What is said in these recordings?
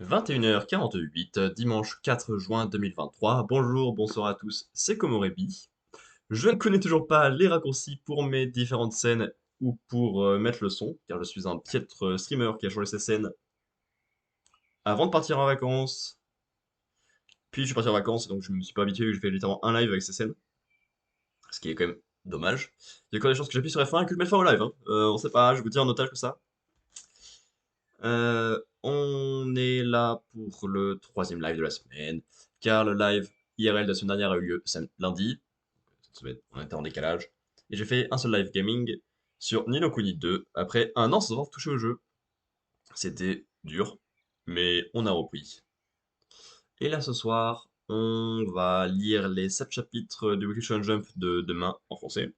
21h48, dimanche 4 juin 2023. Bonjour, bonsoir à tous, c'est Komorebi. Je ne connais toujours pas les raccourcis pour mes différentes scènes ou pour mettre le son, car je suis un piètre streamer qui a changé ses scènes avant de partir en vacances. Puis je suis parti en vacances, donc je me suis pas habitué, j'ai fait littéralement un live avec ces scènes, ce qui est quand même dommage. Il y a encore des chances que j'appuie sur F1 et que je mette fin au live, hein. On sait pas, je vous dis en otage comme ça. On est là pour le troisième live de la semaine, car le live IRL de la semaine dernière a eu lieu lundi. Cette semaine, on était en décalage. Et j'ai fait un seul live gaming sur Ni no Kuni 2, après un an sans avoir touché au jeu. C'était dur, mais on a repris. Et là, ce soir, on va lire les 7 chapitres du Weekly Shonen Jump de demain en français.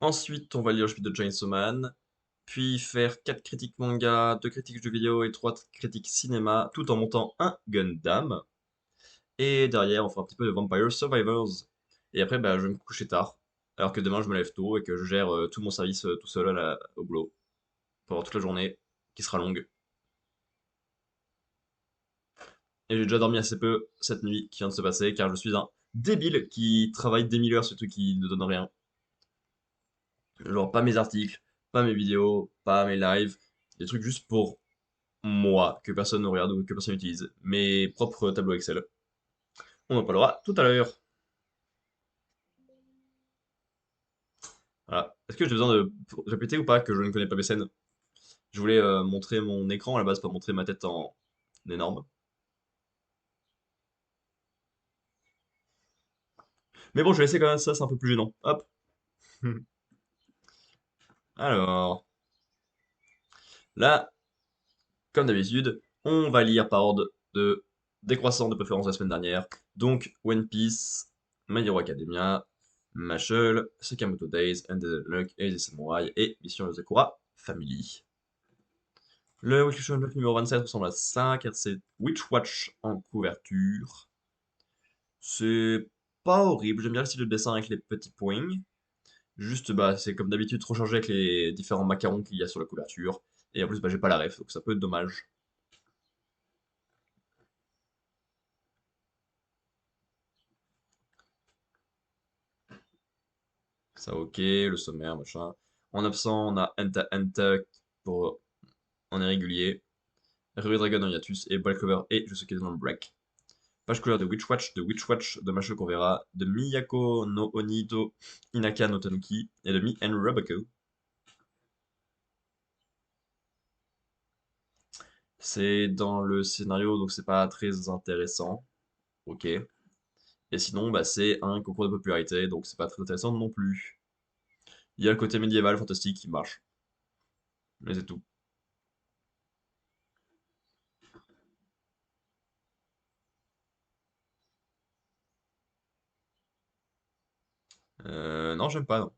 Ensuite, on va lire le chapitre de Chainsaw Man, puis faire 4 critiques manga, 2 critiques jeux vidéo et 3 critiques cinéma, tout en montant un Gundam. Et derrière, on fera un petit peu de Vampire Survivors. Et après, bah, je vais me coucher tard, alors que demain, je me lève tôt et que je gère tout mon service tout seul au boulot, pendant toute la journée, qui sera longue. Et j'ai déjà dormi assez peu cette nuit qui vient de se passer, car je suis un débile qui travaille des 1000 heures sur des trucs qui ne donnent rien. Genre, pas mes articles, pas mes vidéos, pas mes lives, des trucs juste pour moi, que personne ne regarde ou que personne n'utilise. Mes propres tableaux Excel. On en parlera tout à l'heure. Voilà. Est-ce que j'ai besoin de répéter ou pas que je ne connais pas mes scènes? Je voulais montrer mon écran à la base, pas montrer ma tête en énorme. Mais bon, je vais essayer quand même ça, c'est un peu plus gênant. Hop. Alors, là, comme d'habitude, on va lire par ordre de décroissant de préférence la semaine dernière. Donc, One Piece, My Hero Academia, Mashle, Sakamoto Days, and the Luck et the Samurai et Mission Yozakura Family. Le Weekly Shonen Jump numéro 27 ressemble à ça, car c'est Witch Watch en couverture. C'est pas horrible, j'aime bien le style de dessin avec les petits points. Juste, bah, c'est comme d'habitude trop chargé avec les différents macarons qu'il y a sur la couverture. Et en plus, bah, j'ai pas la ref, donc ça peut être dommage. Ça, ok, le sommaire, machin. En absent, on a Enta Enta pour en irrégulier, Ruby Dragon en hiatus et Black Clover et je sais qu'il est dans le break. Page couleur de Witch Watch de Masho qu'on verra, de Miyako no Onido Inaka no Tanuki et de Mi and Roboko. C'est dans le scénario, donc c'est pas très intéressant. Ok. Et sinon, bah, c'est un concours de popularité, donc c'est pas très intéressant non plus. Il y a le côté médiéval, fantastique qui marche. Mais c'est tout. Non, j'aime pas, non.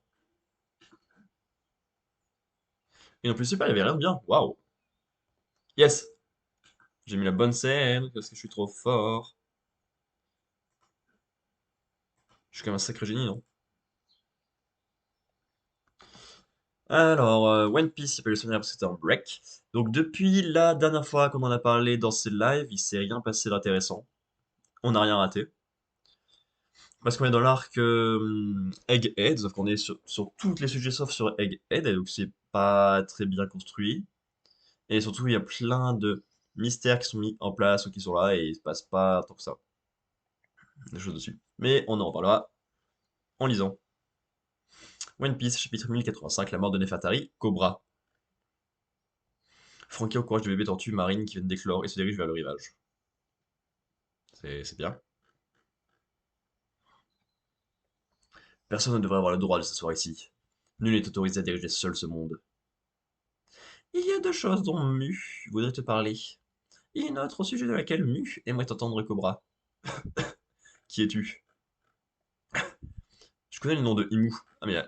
Et non plus, c'est pas, il y avait rien de bien. Waouh. Yes! J'ai mis la bonne scène, parce que je suis trop fort. Je suis quand même un sacré génie, non? Alors, One Piece, il peut le souvenir parce que c'était en break. Donc, depuis la dernière fois qu'on en a parlé dans ces lives, il s'est rien passé d'intéressant. On n'a rien raté. Parce qu'on est dans l'arc Egghead, sauf qu'on est sur tous les sujets sauf sur Egghead, et donc c'est pas très bien construit. Et surtout, il y a plein de mystères qui sont mis en place ou qui sont là, et il se passe pas tant que ça, des choses dessus. Mais on en reparlera en lisant. One Piece, chapitre 1085, la mort de Nefertari, Cobra. Frankie encourage le bébé tortue marine qui vient d'éclore et se dirige vers le rivage. C'est bien. Personne ne devrait avoir le droit de s'asseoir ici. Nul n'est autorisé à diriger seul ce monde. Il y a deux choses dont Mu voudrait te parler. Et une autre au sujet de laquelle Mu aimerait entendre Cobra. Qui es-tu? Je connais le nom de Imu. Ah mais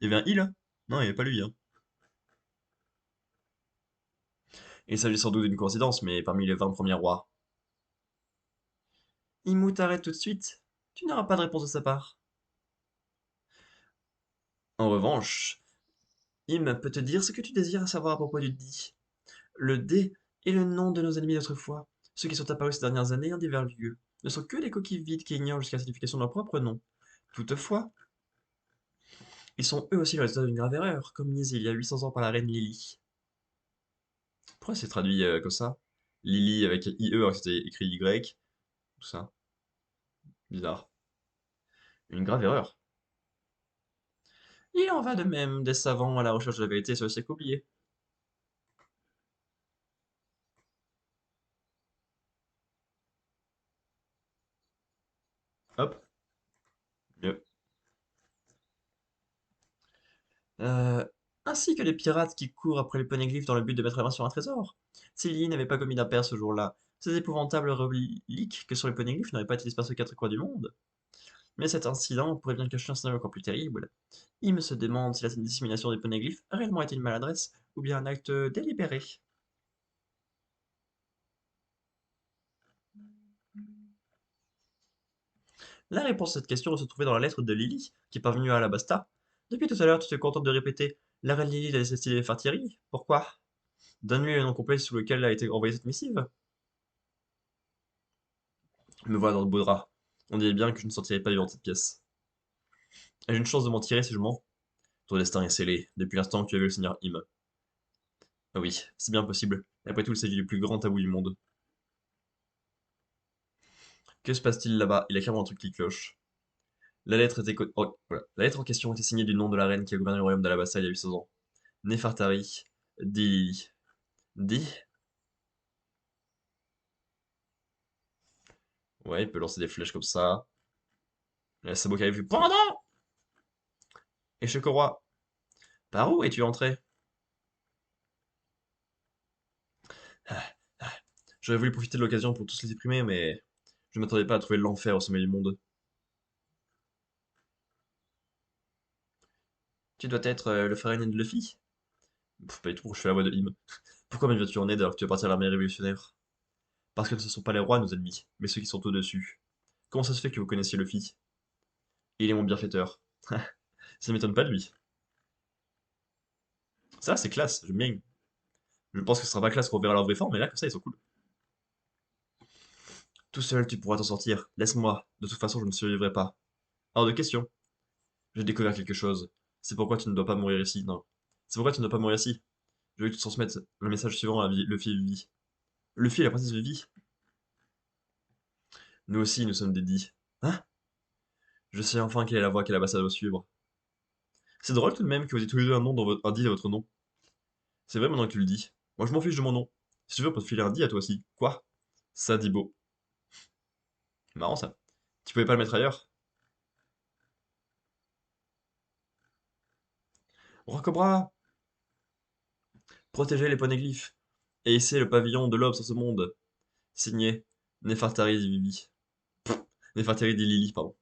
il y avait un I là? Non, il n'y avait pas lui, hein. Il s'agit sans doute d'une coïncidence, mais parmi les 20 premiers rois. Imu t'arrête tout de suite. Tu n'auras pas de réponse de sa part. En revanche, Im peut te dire ce que tu désires savoir à propos du Di. Le dé Et le nom de nos ennemis d'autrefois, ceux qui sont apparus ces dernières années en divers lieux, ne sont que des coquilles vides qui ignorent jusqu'à la signification de leur propre nom. Toutefois, ils sont eux aussi le résultat d'une grave erreur, commise il y a 800 ans par la reine Lily. Pourquoi c'est traduit comme ça? Lily avec IE alors que c'était écrit Y, tout ça. Bizarre. Une grave erreur. Il en va de même des savants à la recherche de la vérité sur le siècle oublié. Hop, mieux. Euh, ainsi que les pirates qui courent après les poneglyphes dans le but de mettre la main sur un trésor. Si Lily n'avait pas commis d'impair ce jour-là, ces épouvantables reliques que sont les poneglyphes n'auraient pas été dispersés aux quatre coins du monde. Mais cet incident pourrait bien cacher un scénario encore plus terrible. Il se demande si la dissémination des poneglyphes a réellement été une maladresse ou bien un acte délibéré. La réponse à cette question se trouvait dans la lettre de Lily, qui est parvenue à Alabasta. Depuis tout à l'heure, tu te contentes de répéter «La reine Lily l'a laissé stylé faire Thierry. Pourquoi? Donne-lui le nom complet sous lequel a été envoyée cette missive. Me voilà dans le beau drap. On dirait bien que je ne sortirai pas vivant de cette pièce. Ai-je une chance de m'en tirer si je mens? Ton destin est scellé, depuis l'instant que tu as vu le Seigneur Im. Ah oui, c'est bien possible. Après tout, il s'agit du plus grand tabou du monde. Que se passe-t-il là-bas? Il y a clairement un truc qui cloche. La lettre était oh, voilà. La lettre en question était signée du nom de la reine qui a gouverné le royaume d'Alabasta il y a 800 ans. Nefertari, Di... Di? Ouais, il peut lancer des flèches comme ça. Il y a Sabo qui arrive. Pendant! Échec au roi. Par où es-tu entré? Ah, ah. J'aurais voulu profiter de l'occasion pour tous les exprimer, mais je ne m'attendais pas à trouver l'enfer au sommet du monde. Tu dois être le frère aîné de Luffy? Pff, pas du tout, je fais la voix de Im. Pourquoi m'invites-tu en aide alors que tu veux partir à l'armée révolutionnaire? Parce que ce ne sont pas les rois nos ennemis, mais ceux qui sont au-dessus. Comment ça se fait que vous connaissiez Luffy? Il est mon bienfaiteur. Ça m'étonne pas de lui. Ça, c'est classe, j'aime bien. Je pense que ce sera pas classe qu'on verra leur vraie forme, mais là, comme ça, ils sont cool. Tout seul, tu pourras t'en sortir. Laisse-moi. De toute façon, je ne survivrai pas. Hors de question. J'ai découvert quelque chose. C'est pourquoi tu ne dois pas mourir ici. Non. C'est pourquoi tu ne dois pas mourir ici. Je veux que tu transmettes le message suivant à Luffy et Vivi. Luffy et la princesse Vivi. Nous aussi, nous sommes des dits. Hein? Je sais enfin quelle est la voie que l'ambassade doit suivre. C'est drôle tout de même que vous ayez tous les deux un nom dans un dit à votre nom. C'est vrai maintenant que tu le dis. Moi, je m'en fiche de mon nom. Si tu veux, on peut te filer un dit à toi aussi. Quoi? Ça dit beau. Marrant ça. Tu pouvais pas le mettre ailleurs? Rocobra! Protéger les poneglyphes. Et hisser le pavillon de l'aube sur ce monde. Signé Nefertari dit Vivi. Nefertari dit Lily, pardon.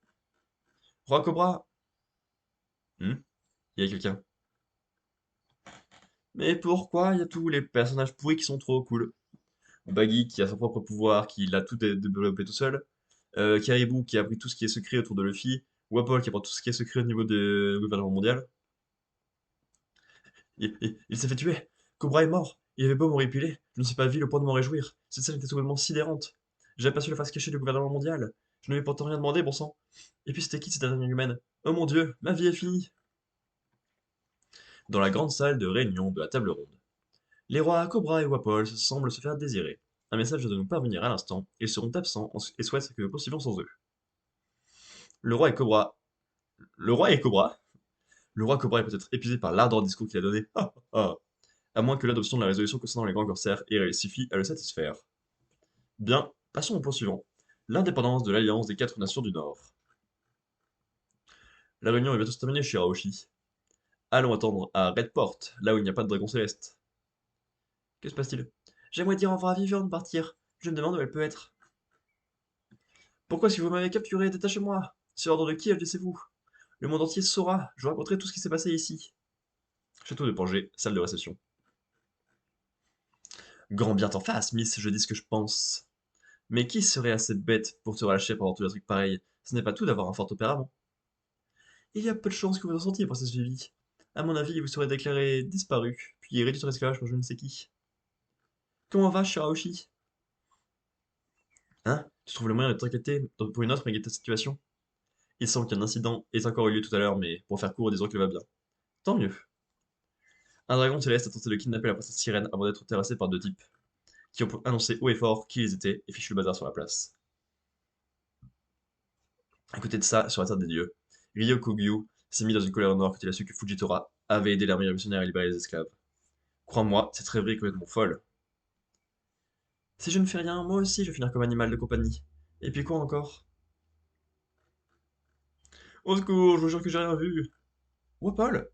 Rocobra! Il y a quelqu'un. Mais pourquoi il y a tous les personnages pourris qui sont trop cool? Baggy qui a son propre pouvoir, qui l'a tout développé tout seul. Caribou qui a appris tout ce qui est secret autour de Luffy. Wapol qui apprend tout ce qui est secret au niveau du gouvernement mondial. Il s'est fait tuer. Cobra est mort. Il avait beau m'horripiler, je ne suis pas vu le point de m'en réjouir. Cette scène était totalement sidérante. J'ai aperçu la face cachée du gouvernement mondial. Je ne lui ai pourtant rien demandé, bon sang. Et puis c'était qui cette dernière humaine? Oh mon dieu, ma vie est finie. Dans la grande salle de réunion de la table ronde. Les rois Cobra et Wapol semblent se faire désirer. Un message doit nous parvenir à l'instant. Ils seront absents et souhaitent que nous poursuivions sans eux. Le roi et Cobra. Le roi et Cobra? Le roi Cobra est peut-être épuisé par l'ardent discours qu'il a donné. Ah, ah. À moins que l'adoption de la résolution concernant les grands corsaires ait suffi à le satisfaire. Bien, passons au point suivant. L'indépendance de l'Alliance des quatre nations du Nord. La réunion est bientôt terminée, Shirahoshi. Allons attendre à Redport, là où il n'y a pas de dragon céleste. Que se passe-t-il? J'aimerais dire au revoir à Vivi avant de partir. Je me demande où elle peut être. Pourquoi si vous m'avez capturé, détachez-moi. C'est l'ordre de qui agissez-vous? Le monde entier saura, je vous raconterai tout ce qui s'est passé ici. Château de Pangée, salle de réception. Grand bien t'en fasse, Miss, je dis ce que je pense. Mais qui serait assez bête pour te relâcher pendant tout un truc pareil? Ce n'est pas tout d'avoir un fort tempérament. Il y a peu de chances que vous en sentiez, princesse Vivi. À mon avis, vous serez déclaré disparu, puis réduit en esclavage pour je ne sais qui. Comment va, Shiraoshi? Hein? Tu trouves le moyen de t'inquiéter pour une autre malgré ta situation? Il semble qu'un incident ait encore eu lieu tout à l'heure, mais pour faire court, disons qu'il va bien. Tant mieux. Un dragon céleste a tenté de kidnapper la princesse Sirène avant d'être terrassé par deux types, qui ont annoncé haut et fort qui ils étaient et fichu le bazar sur la place. À côté de ça, sur la terre des dieux, Ryo Kogyu s'est mis dans une colère noire quand il a su que Fujitora avait aidé l'armée révolutionnaire à libérer les esclaves. Crois-moi, cette rêverie est complètement folle. Si je ne fais rien, moi aussi je vais finir comme animal de compagnie. Et puis quoi encore? Au secours, je vous jure que j'ai rien vu. Paul,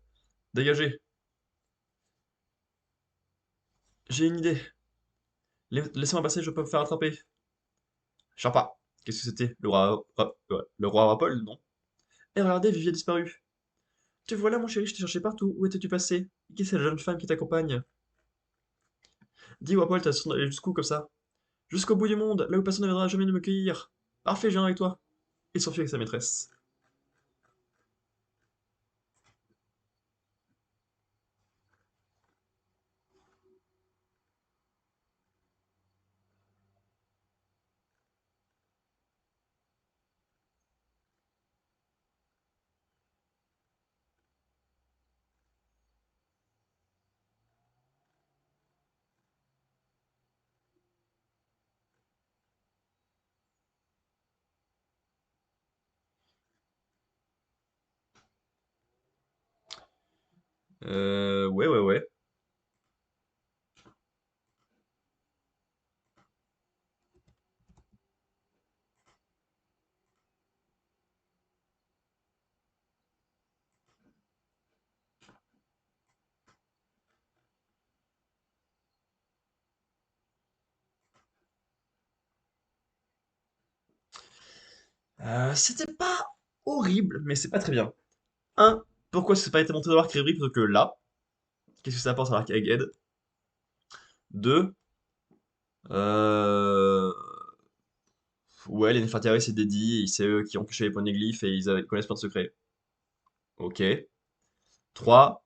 dégagez. J'ai une idée. Laissez-moi passer, je peux me faire attraper. Sharpa. Qu'est-ce que c'était? Le roi Rapol, non? Eh, regardez, Vivi a disparu. Te voilà, mon chéri, je t'ai cherché partout. Où étais-tu passé? Qui est cette jeune femme qui t'accompagne? Dis, Wapol, t'as allé jusqu'où comme ça? Jusqu'au bout du monde, là où personne ne viendra jamais de me cueillir. Parfait, je viens avec toi. Il s'enfuit avec sa maîtresse. Ouais. C'était pas horrible, mais c'est pas très bien. Un, pourquoi ça s'est pas été monté dans l'arc Rêverie plutôt que là? Qu'est-ce que ça apporte à l'arc Egghead? Deux, euh... ouais, les Nefertari c'est dédié, c'est eux qui ont caché les poneglyphes et connaissent plein de secrets. Ok. 3.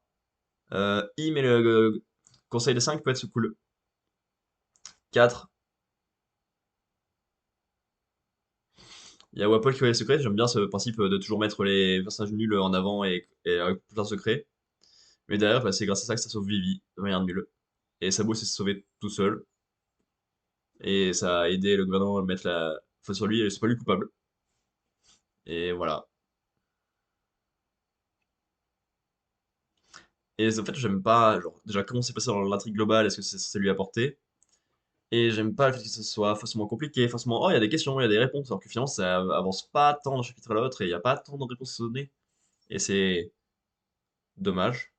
Im et le Conseil des 5 peut être cool. 4. Il y a Wapol qui connaît les secrets. J'aime bien ce principe de toujours mettre les personnages nuls en avant et avec plein de secrets. Mais derrière, bah, c'est grâce à ça que ça sauve Vivi de manière nulle. Et Sabo s'est sauvé tout seul. Et ça a aidé le gouvernement à mettre la faute sur lui et c'est pas lui coupable. Et voilà. Et en fait, j'aime pas, genre, déjà comment c'est passé dans l'intrigue globale, est-ce que c'est censé lui apporter? Et j'aime pas le fait que ce soit forcément compliqué, forcément, oh, il y a des questions, il y a des réponses, alors que finalement, ça avance pas tant d'un chapitre à l'autre et il y a pas tant de réponses à donner. Et c'est dommage.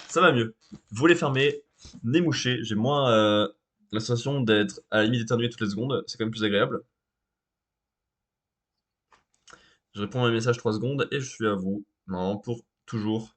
Ça va mieux. Volet fermé, nez mouché, j'ai moins la sensation d'être à la limite d'éternuer toutes les secondes, c'est quand même plus agréable. Je réponds à mes messages 3 secondes et je suis à vous. Non, pour toujours.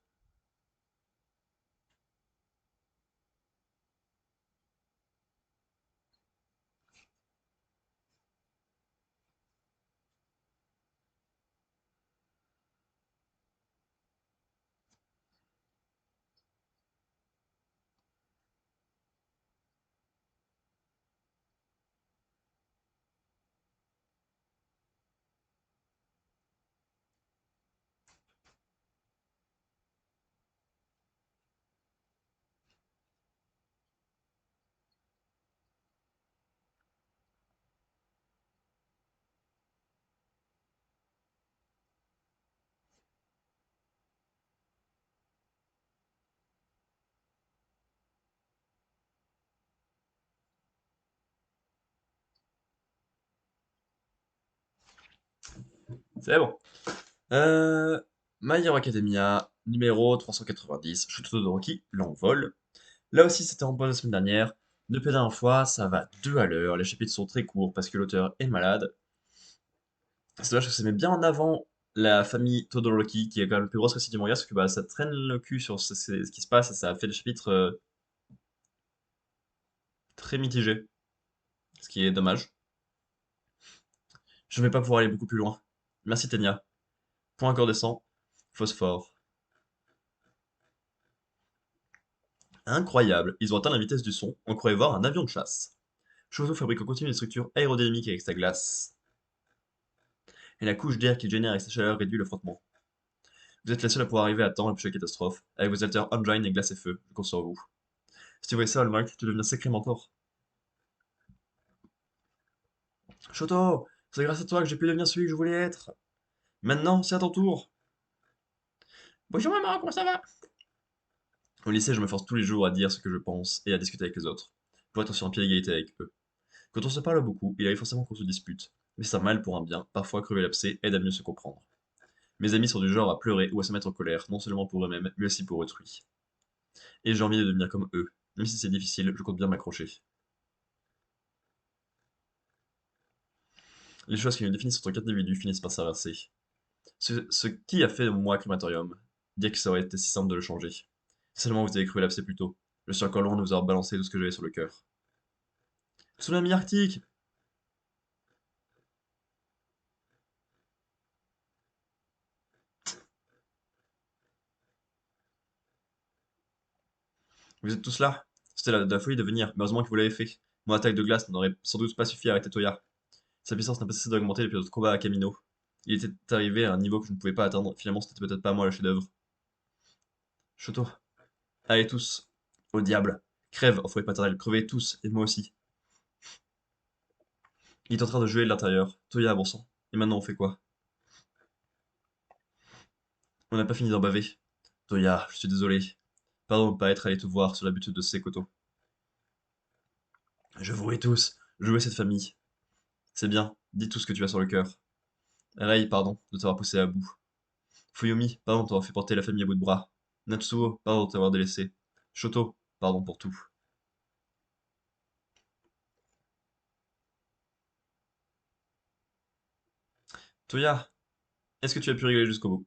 C'est bon. Euh, My Hero Academia, numéro 390, Shoto Todoroki, l'envol. Là aussi, c'était en pause la semaine dernière. Depuis la dernière fois, ça va 2 à l'heure. Les chapitres sont très courts parce que l'auteur est malade. C'est dommage que ça met bien en avant la famille Todoroki, qui est quand même le plus grosse récit du manga, parce que bah, ça traîne le cul sur ce qui se passe et ça a fait des chapitres très mitigés, ce qui est dommage. Je ne vais pas pouvoir aller beaucoup plus loin. Merci Tenya. Point incandescent, phosphore. Incroyable, ils ont atteint la vitesse du son, on croyait voir un avion de chasse. Shoto fabrique en continu une structure aérodynamique avec sa glace. Et la couche d'air qu'il génère avec sa chaleur réduit le frottement. Vous êtes la seule à pouvoir arriver à temps la plus catastrophe. Avec vos alters Engine et glace et feu, je compte sur vous. Si tu voyais ça, Hallmark, tu deviens sacré mentor. Shoto, c'est grâce à toi que j'ai pu devenir celui que je voulais être. Maintenant, c'est à ton tour. Bonjour maman, comment ça va? Au lycée, je me force tous les jours à dire ce que je pense et à discuter avec les autres, pour être sur un pied d'égalité avec eux. Quand on se parle beaucoup, il arrive forcément qu'on se dispute. Mais c'est un mal pour un bien, parfois crever l'abcès aide à mieux se comprendre. Mes amis sont du genre à pleurer ou à se mettre en colère, non seulement pour eux-mêmes, mais aussi pour autrui. Et j'ai envie de devenir comme eux. Même si c'est difficile, je compte bien m'accrocher. Les choses qui nous définissent en tant qu'individus finissent par s'inverser. Ce qui a fait de moi crématorium, dire que ça aurait été si simple de le changer. Si seulement vous avez cru l'abcès plus tôt. Je suis encore loin de vous avoir balancé tout ce que j'avais sur le cœur. Tsunami arctique. Vous êtes tous là? C'était la folie de venir, mais heureusement que vous l'avez fait. Mon attaque de glace n'aurait sans doute pas suffi à arrêter Toya. Sa puissance n'a pas cessé d'augmenter depuis notre combat à Camino. Il était arrivé à un niveau que je ne pouvais pas atteindre. Finalement, c'était peut-être pas moi le chef-d'œuvre. Shoto. Allez tous. Au diable. Crève, enfoiré paternel. Crevez tous, et moi aussi. Il est en train de jouer de l'intérieur. Toya, bon sang. Et maintenant, on fait quoi? On n'a pas fini d'en baver. Toya, je suis désolé. Pardon de ne pas être allé te voir sur la butte de Sekoto. Je vous hais tous. Jouez cette famille. C'est bien. Dis tout ce que tu as sur le cœur. Rei, pardon de t'avoir poussé à bout. Fuyumi, pardon de t'avoir fait porter la famille à bout de bras. Natsuo, pardon de t'avoir délaissé. Shoto, pardon pour tout. Toya, est-ce que tu as pu rigoler jusqu'au bout?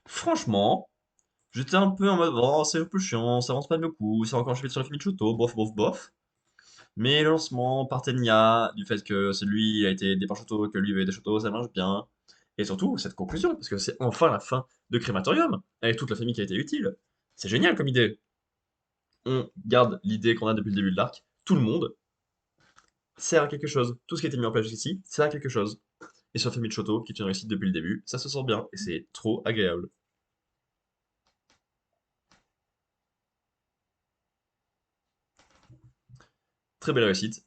Franchement, j'étais un peu en mode, oh, c'est un peu chiant, ça avance pas beaucoup, c'est encore un chapitre sur la famille de Shoto, bof, bof, bof. Mais le lancement par Tenya, du fait que c'est lui a été aidé par Shoto, que lui veut aider Shoto, ça marche bien. Et surtout, cette conclusion, parce que c'est enfin la fin de Crématorium, avec toute la famille qui a été utile. C'est génial comme idée. On garde l'idée qu'on a depuis le début de l'arc, tout le monde sert à quelque chose. Tout ce qui a été mis en place jusqu'ici sert à quelque chose. Et sur la famille de Shoto, qui est une réussite depuis le début, ça se sent bien, et c'est trop agréable. Très belle réussite.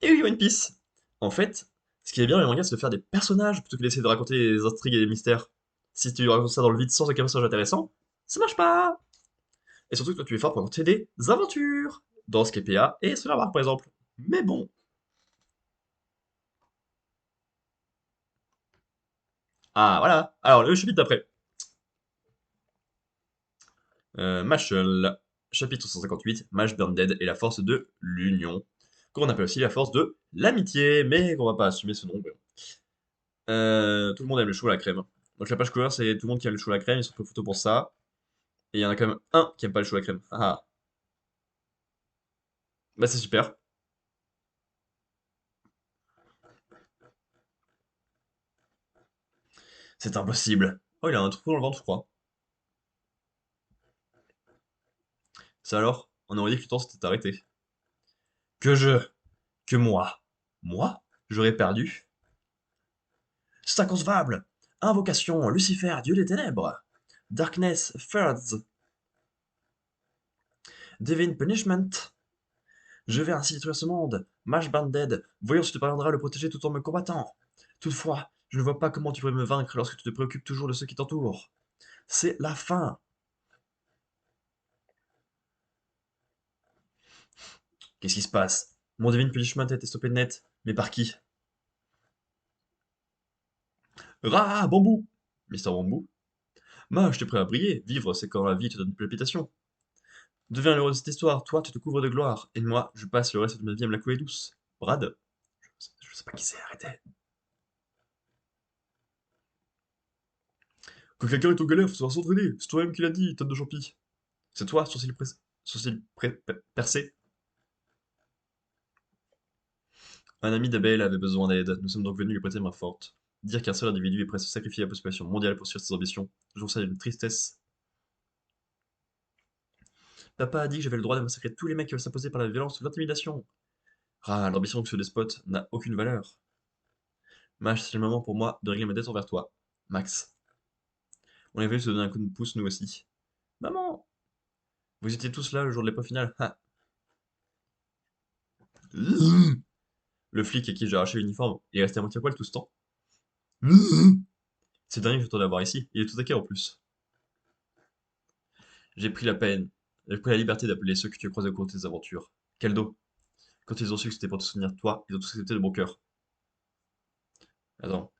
Et oui, One Piece. En fait, ce qui est bien dans les mangas, c'est de faire des personnages plutôt que d'essayer de raconter des intrigues et des mystères. Si tu racontes ça dans le vide sans aucun personnage intéressant, ça marche pas. Et surtout que toi, tu es fort pour raconter des aventures. Dans Skepia et Solar Mark, par exemple. Mais bon. Ah, voilà. Alors, le chapitre d'après. Mashal. Chapitre 158. Mash Burn Dead et la force de l'union. Qu'on appelle aussi la force de l'amitié, mais qu'on va pas assumer ce nom. Tout le monde aime le chou à la crème. Donc la page couleur, c'est tout le monde qui aime le chou à la crème, ils sont pris photo pour ça. Et il y en a quand même un qui aime pas le chou à la crème. Ah ah. Bah c'est super. C'est impossible. Oh, il a un trou dans le ventre, je crois. Ça alors? On aurait dit que le temps s'était arrêté. Que je... Que moi. Moi? J'aurais perdu? C'est inconcevable! Invocation, Lucifer, dieu des ténèbres. Darkness, Thirds. Divine Punishment. Je vais ainsi détruire ce monde. Mash Banded, voyons si tu parviendras à le protéger tout en me combattant. Toutefois, je ne vois pas comment tu pourrais me vaincre lorsque tu te préoccupes toujours de ceux qui t'entourent. C'est la fin. Qu'est-ce qui se passe? Mon Divine Punishment a été stoppé net. Mais par qui? Rah, bambou! Mister Bambou. Je t'ai prêt à briller. Vivre, c'est quand la vie te donne une palpitation. Deviens l'heureux de cette histoire. Toi, tu te couvres de gloire. Et moi, je passe le reste de ma vie à me la couler douce. Brad? Je sais pas qui c'est, arrêtez. Quand quelqu'un est en galère, faut savoir s'entraîner. C'est toi-même qui l'as dit, tête de champi. C'est toi, percé. Un ami d'Abel avait besoin d'aide. Nous sommes donc venus lui prêter main forte. Dire qu'un seul individu est prêt à se sacrifier à la population mondiale pour suivre ses ambitions, je trouve ça d'une tristesse. Papa a dit que j'avais le droit de massacrer tous les mecs qui veulent s'imposer par la violence ou l'intimidation. Ah, l'ambition de ce despote n'a aucune valeur. C'est le moment pour moi de régler ma dette envers toi. Max. On est venu se donner un coup de pouce, nous aussi. Maman! Vous étiez tous là le jour de l'épreuve finale. Ah. Le flic à qui j'ai arraché l'uniforme, il est resté à moitié à poil tout ce temps. C'est le dernier que j'attendais à voir ici. Il est tout à en plus. J'ai pris la peine, j'ai pris la liberté d'appeler ceux que tu as croisés au cours de tes aventures. Quel dos. Quand ils ont su que c'était pour te souvenir de toi, ils ont tous accepté de bon cœur. Attends.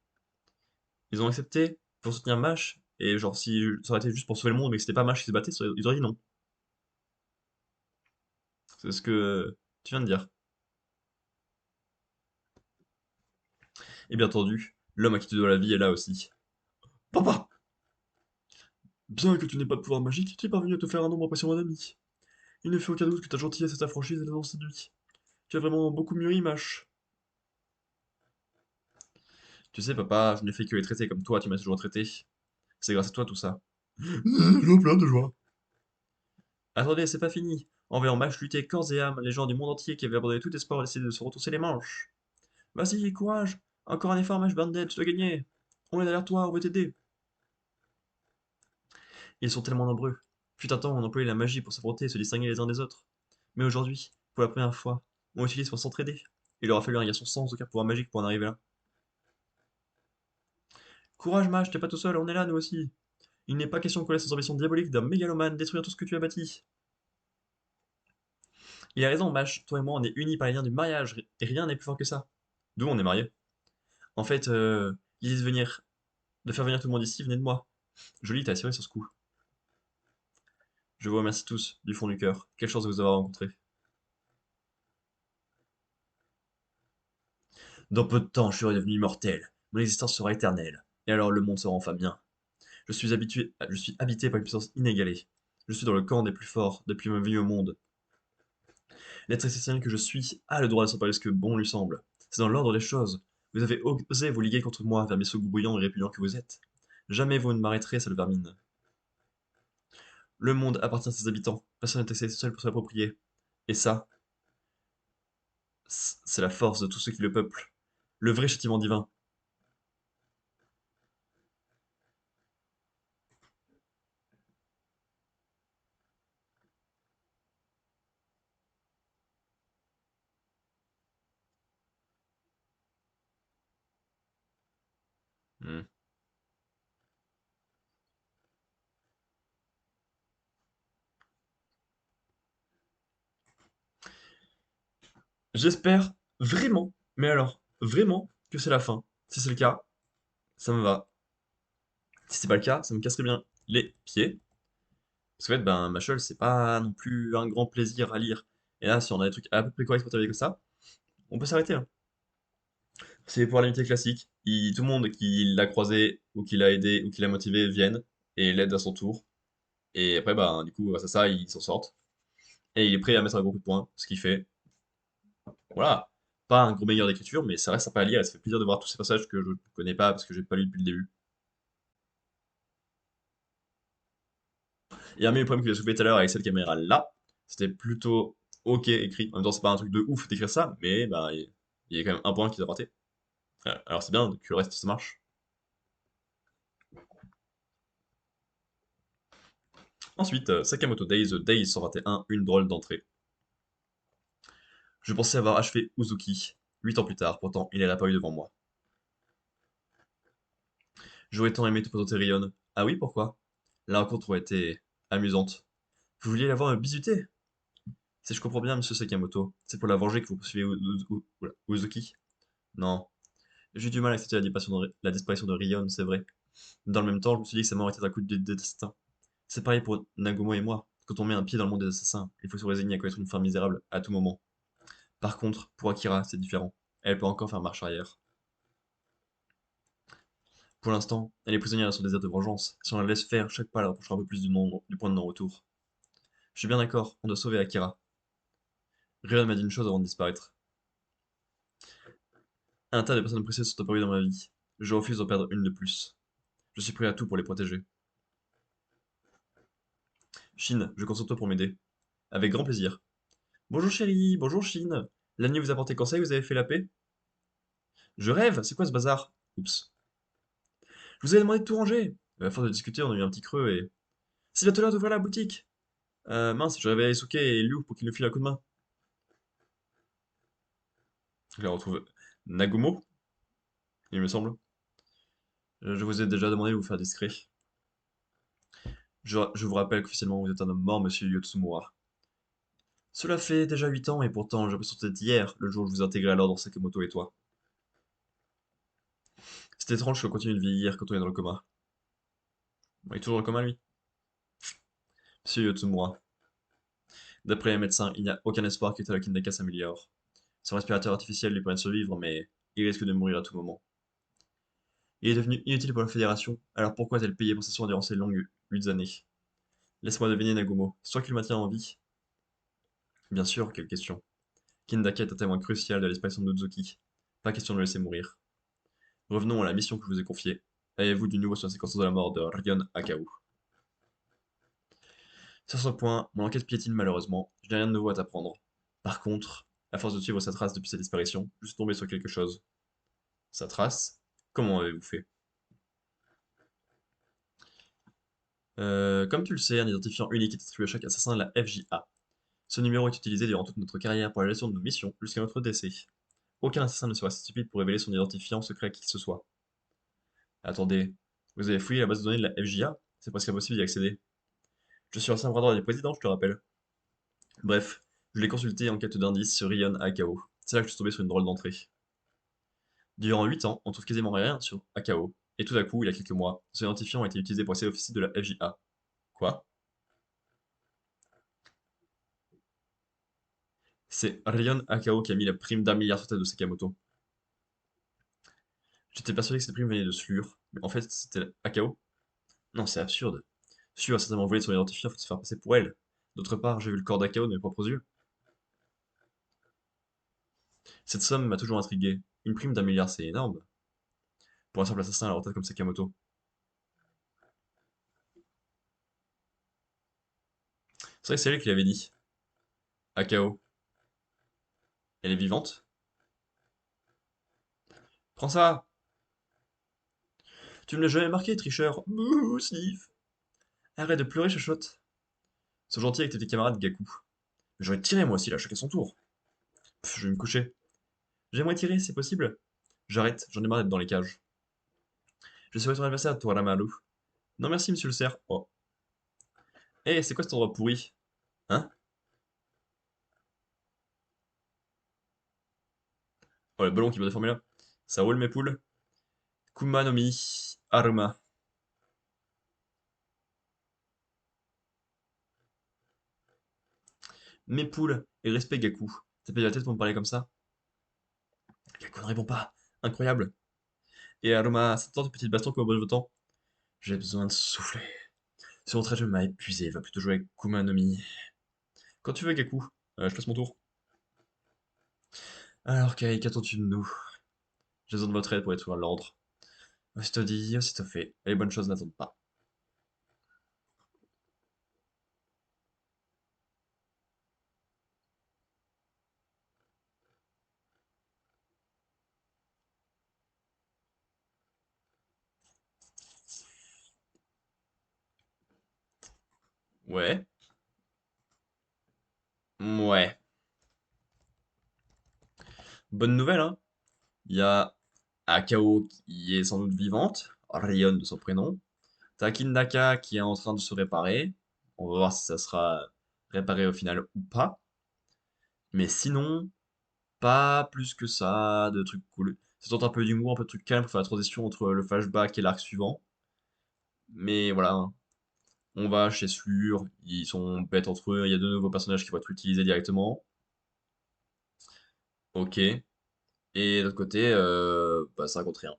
Ils ont accepté pour soutenir Mash, et genre si ça aurait été juste pour sauver le monde, mais que c'était pas Mash qui se battait, ils auraient dit non. C'est ce que tu viens de dire. Et bien entendu, l'homme à qui tu dois la vie est là aussi. Papa! Bien que tu n'aies pas de pouvoir magique, tu es parvenu à te faire un nombre impressionnant d'amis. Il ne fait aucun doute que ta gentillesse et ta franchise les ont séduits. Tu as vraiment beaucoup mûri, Mash. Tu sais, papa, je n'ai fait que les traiter comme toi, tu m'as toujours traité. C'est grâce à toi tout ça. J'en plein de joie. Attendez, c'est pas fini. En voyant Mash lutter corps et âme, les gens du monde entier qui avaient abandonné tout espoir ont décidé de se retrousser les manches. Vas-y, courage. Encore un effort, Mash Bandit, tu dois gagner. On est derrière toi, on veut t'aider. Ils sont tellement nombreux. Fut un temps où on employait la magie pour s'affronter et se distinguer les uns des autres. Mais aujourd'hui, pour la première fois, on l'utilise pour s'entraider. Il aura fallu un garçon sans aucun pouvoir magique pour en arriver là. Courage, Mash, t'es pas tout seul, on est là, nous aussi. Il n'est pas question qu'on laisse les ambitions diaboliques d'un mégalomane détruire tout ce que tu as bâti. Il a raison, Mash, toi et moi, on est unis par les liens du mariage, et rien n'est plus fort que ça. D'où on est mariés. En fait, l'idée de faire venir tout le monde ici venait de moi. Jolie, t'as assuré sur ce coup. Je vous remercie tous, du fond du cœur. Quelle chance de vous avoir rencontrés. Dans peu de temps, je serai devenu immortel. Mon existence sera éternelle. Et alors le monde sera enfin bien. Je suis habité par une puissance inégalée. Je suis dans le camp des plus forts depuis ma vie au monde. L'être exceptionnel que je suis a le droit de s'emparer ce que bon lui semble. C'est dans l'ordre des choses. Vous avez osé vous liguer contre moi, vermisseaux bruyants et répugnants que vous êtes. Jamais vous ne m'arrêterez, sale vermine. Le monde appartient à ses habitants. Personne n'est assez seul pour se l'approprier. Et ça, c'est la force de tous ceux qui le peuplent. Le vrai châtiment divin. Hmm. J'espère vraiment, mais alors vraiment, que c'est la fin. Si c'est le cas, ça me va. Si c'est pas le cas, ça me casserait bien les pieds. Parce qu'en fait, ben, Machel, c'est pas non plus un grand plaisir à lire. Et là, si on a des trucs à peu près corrects pour travailler comme ça, on peut s'arrêter, hein. C'est pour l'amitié classique. Tout le monde qui l'a croisé, ou qui l'a aidé, ou qui l'a motivé viennent et l'aide à son tour. Et après, ben, du coup, grâce à ça, il s'en sort. Et il est prêt à mettre un gros coup de poing, ce qu'il fait. Voilà. Pas un gros meilleur d'écriture, mais ça reste sympa à lire et ça fait plaisir de voir tous ces passages que je ne connais pas parce que j'ai pas lu depuis le début. Et un meilleur problème que j'ai soulevé tout à l'heure avec cette caméra-là, c'était plutôt ok écrit. En même temps, c'est pas un truc de ouf d'écrire ça, mais bah, il y a quand même un point qu'ils ont raté. Alors c'est bien que le reste ça marche. Ensuite, Sakamoto Days, Days 121, une drôle d'entrée. Je pensais avoir achevé Uzuki 8 ans plus tard, pourtant il est réapparu devant moi. J'aurais tant aimé te présenter Rion. Ah oui, pourquoi? La rencontre aurait été amusante. Vous vouliez la voir me bisuter? Si je comprends bien, monsieur Sakamoto, c'est pour la venger que vous poursuivez oula, Uzuki? Non. J'ai eu du mal à accepter la disparition de Rion, c'est vrai. Dans le même temps, je me suis dit que sa mort était un coup de destin. C'est pareil pour Nagumo et moi. Quand on met un pied dans le monde des assassins, il faut se résigner à connaître une fin misérable à tout moment. Par contre, pour Akira, c'est différent. Elle peut encore faire marche arrière. Pour l'instant, elle est prisonnière de son désir de vengeance. Si on la laisse faire, chaque pas la rapprochera un peu plus du point de non-retour. Je suis bien d'accord, on doit sauver Akira. Rion m'a dit une chose avant de disparaître. Un tas de personnes précieuses sont apparues dans ma vie. Je refuse d'en perdre une de plus. Je suis prêt à tout pour les protéger. Shin, je compte sur toi pour m'aider. Avec grand plaisir. Bonjour chérie, bonjour Shin. La nuit vous a porté conseil, vous avez fait la paix? Je rêve, c'est quoi ce bazar? Oups. Je vous avais demandé de tout ranger. À force de discuter, on a eu un petit creux et... C'est bientôt l'heure d'ouvrir la boutique. Mince, je réveille Suke et Liu pour qu'ils nous filent un coup de main. Je les retrouve. Nagumo, il me semble. Je vous ai déjà demandé de vous faire discret. Je vous rappelle qu'officiellement vous êtes un homme mort, monsieur Yotsumura. Cela fait déjà 8 ans et pourtant j'ai l'impression que c'était hier, le jour où je vous ai intégré à l'ordre Sakamoto et toi. C'est étrange qu'on continue de vieillir quand on est dans le coma. Il est toujours dans le coma lui? Monsieur Yotsumura. D'après les médecins, il n'y a aucun espoir que Tala Kindaka s'améliore. Son respirateur artificiel lui permet de survivre, mais il risque de mourir à tout moment. Il est devenu inutile pour la Fédération, alors pourquoi a-t-elle payé pour ses soins durant ces longues 8 années? Laisse-moi deviner, Nagumo. C'est toi qui le maintiens en vie? Bien sûr, quelle question. Kindaka est un témoin crucial de l'expression de Nozuki. Pas question de le laisser mourir. Revenons à la mission que je vous ai confiée. Avez-vous du nouveau sur la séquence de la mort de Ryon Akao? Sur ce point, mon enquête piétine malheureusement, je n'ai rien de nouveau à t'apprendre. Par contre, à force de suivre sa trace depuis sa disparition, je suis tombé sur quelque chose. Sa trace? Comment avez-vous fait? Comme tu le sais, un identifiant unique est attribué à chaque assassin de la FJA. Ce numéro est utilisé durant toute notre carrière pour la gestion de nos missions jusqu'à notre décès. Aucun assassin ne sera assez stupide pour révéler son identifiant secret à qui que ce soit. Attendez, vous avez fouillé la base de données de la FJA? C'est presque impossible d'y accéder. Je suis ancien bras droit du président, je te rappelle. Bref, je l'ai consulté en quête d'indices sur Ryon Akao. C'est là que je suis tombé sur une drôle d'entrée. Durant 8 ans, on trouve quasiment rien sur Akao, et tout à coup, il y a quelques mois, ce identifiant a été utilisé pour accéder au site de la FJA. Quoi? C'est Ryon Akao qui a mis la prime d'1 milliard sur la tête de Sakamoto. J'étais persuadé que cette prime venait de Slur, mais en fait, c'était Akao. Non, c'est absurde. Slur a certainement volé son identifiant pour se faire passer pour elle. D'autre part, j'ai vu le corps d'Akao de mes propres yeux. Cette somme m'a toujours intrigué. Une prime d'1 milliard, c'est énorme. Pour un simple assassin à la retraite comme Sakamoto. C'est vrai que c'est elle qui l'avait dit. Akao. Elle est vivante? Prends ça! Tu ne l'as jamais marqué, tricheur! Bouh, Sniff! Arrête de pleurer, chachotte! Sois gentil avec tes petits camarades, Gaku. J'aurais tiré moi aussi, là, chacun son tour. Pff, je vais me coucher. J'aimerais tirer, c'est possible? J'arrête, j'en ai marre d'être dans les cages. Je serai ton adversaire, toi, Ramalu. Non merci, monsieur le cerf. Oh. Eh, c'est quoi cet endroit pourri? Hein? Oh, le ballon qui m'a déformé là. Ça roule mes poules? Kuma no Mi, Aruma. Mes poules, et respect Gaku. T'as payé la tête pour me parler comme ça? Gaku ne répond pas. Incroyable. Et Aruma, ça te tente une petite baston comme au bon vieux temps? J'ai besoin de souffler. Ce rentrage m'a épuisé, va plutôt jouer avec Kuma no Mi. Quand tu veux, Gaku. Je passe mon tour. Alors, Kai, qu'attends-tu de nous? J'ai besoin de votre aide pour être à l'ordre. Aussitôt dit, aussitôt fait. Et les bonnes choses n'attendent pas. Ouais. Ouais. Bonne nouvelle, hein. Il y a Akao qui est sans doute vivante, Rion de son prénom. T'as Kindaka qui est en train de se réparer. On va voir si ça sera réparé au final ou pas. Mais sinon, pas plus que ça de trucs cool. Ça tente un peu d'humour, un peu de trucs calmes pour faire la transition entre le flashback et l'arc suivant. Mais voilà, hein. On va chez Slur, ils sont bêtes entre eux, il y a de nouveaux personnages qui vont être utilisés directement. Ok. Et de l'autre côté, bah, ça raconte rien.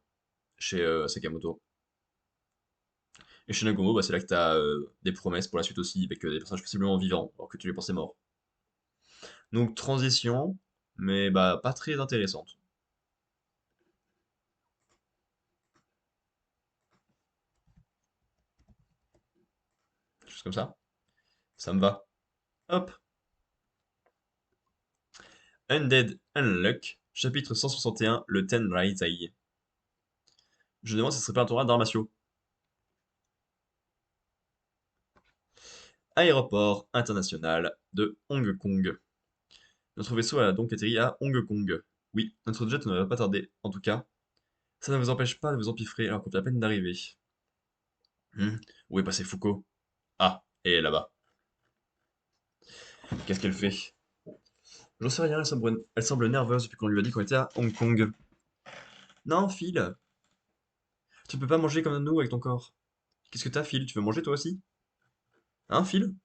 Chez Sakamoto. Et chez Nagumo, bah, c'est là que t'as des promesses pour la suite aussi, avec des personnages possiblement vivants, alors que tu les pensais morts. Donc transition, mais bah pas très intéressante. Juste comme ça. Ça me va. Hop. Undead Unluck, chapitre 161, le Tenraizai. Je me demande si ce serait pas un tournoi d'arts martiaux. Aéroport international de Hong Kong. Notre vaisseau a donc atterri à Hong Kong. Oui, notre jet ne va pas tarder, en tout cas. Ça ne vous empêche pas de vous empiffrer alors qu'on vient à peine d'arriver. Où est passé Foucault? Ah, et elle est là-bas. Qu'est-ce qu'elle fait? J'en sais rien, elle semble nerveuse depuis qu'on lui a dit qu'on était à Hong Kong. Non, Phil, tu peux pas manger comme nous avec ton corps. Qu'est-ce que t'as, Phil? Tu veux manger toi aussi? Hein, Phil?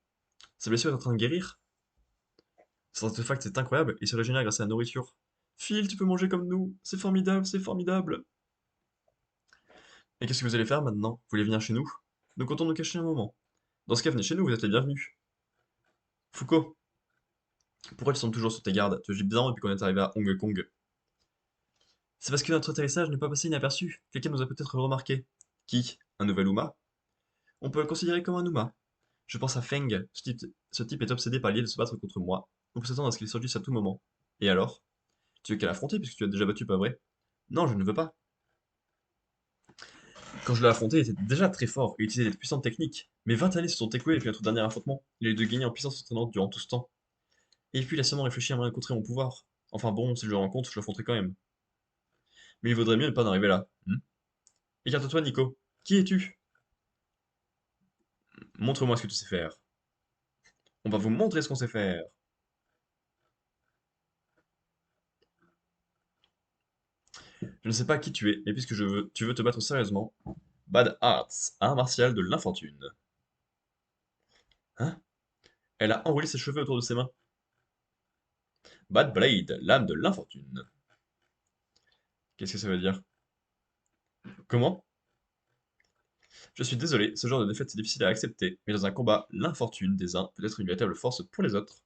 Sa blessure est en train de guérir? Cet artefact est incroyable et se régénère grâce à la nourriture. Phil, tu peux manger comme nous. C'est formidable, c'est formidable. Et qu'est-ce que vous allez faire maintenant? Vous voulez venir chez nous? Nous comptons nous cacher un moment. Dans ce cas, venez chez nous, vous êtes les bienvenus. Foucault, pourquoi tu sembles toujours sur tes gardes? Tu agis bizarrement depuis qu'on est arrivé à Hong Kong. C'est parce que notre atterrissage n'est pas passé inaperçu. Quelqu'un nous a peut-être remarqué. Qui? Un nouvel Uma? On peut le considérer comme un Uma. Je pense à Feng. Ce type est obsédé par l'idée de se battre contre moi. On peut s'attendre à ce qu'il surgisse à tout moment. Et alors? Tu veux qu'à l'affronter puisque tu as déjà battu, pas vrai? Non, je ne veux pas. Quand je l'ai affronté, il était déjà très fort et utilisait des puissantes techniques. Mais 20 années se sont écoulées depuis notre dernier affrontement. Il a eu de gagner en puissance entraînante durant tout ce temps. Et puis il a sûrement réfléchi à moyen de contrer mon pouvoir. Enfin bon, si je le rencontre, je l'affronterai quand même. Mais il vaudrait mieux ne pas en arriver là. Écarte-toi, Nico. Qui es-tu? Montre-moi ce que tu sais faire. On va vous montrer ce qu'on sait faire. Je ne sais pas qui tu es, mais puisque tu veux te battre sérieusement, Bad Arts, art martial de l'infortune. Hein? Elle a enroulé ses cheveux autour de ses mains. Bad Blade, l'âme de l'infortune. Qu'est-ce que ça veut dire? Comment? Je suis désolé, ce genre de défaite c'est difficile à accepter, mais dans un combat, l'infortune des uns peut être une véritable force pour les autres.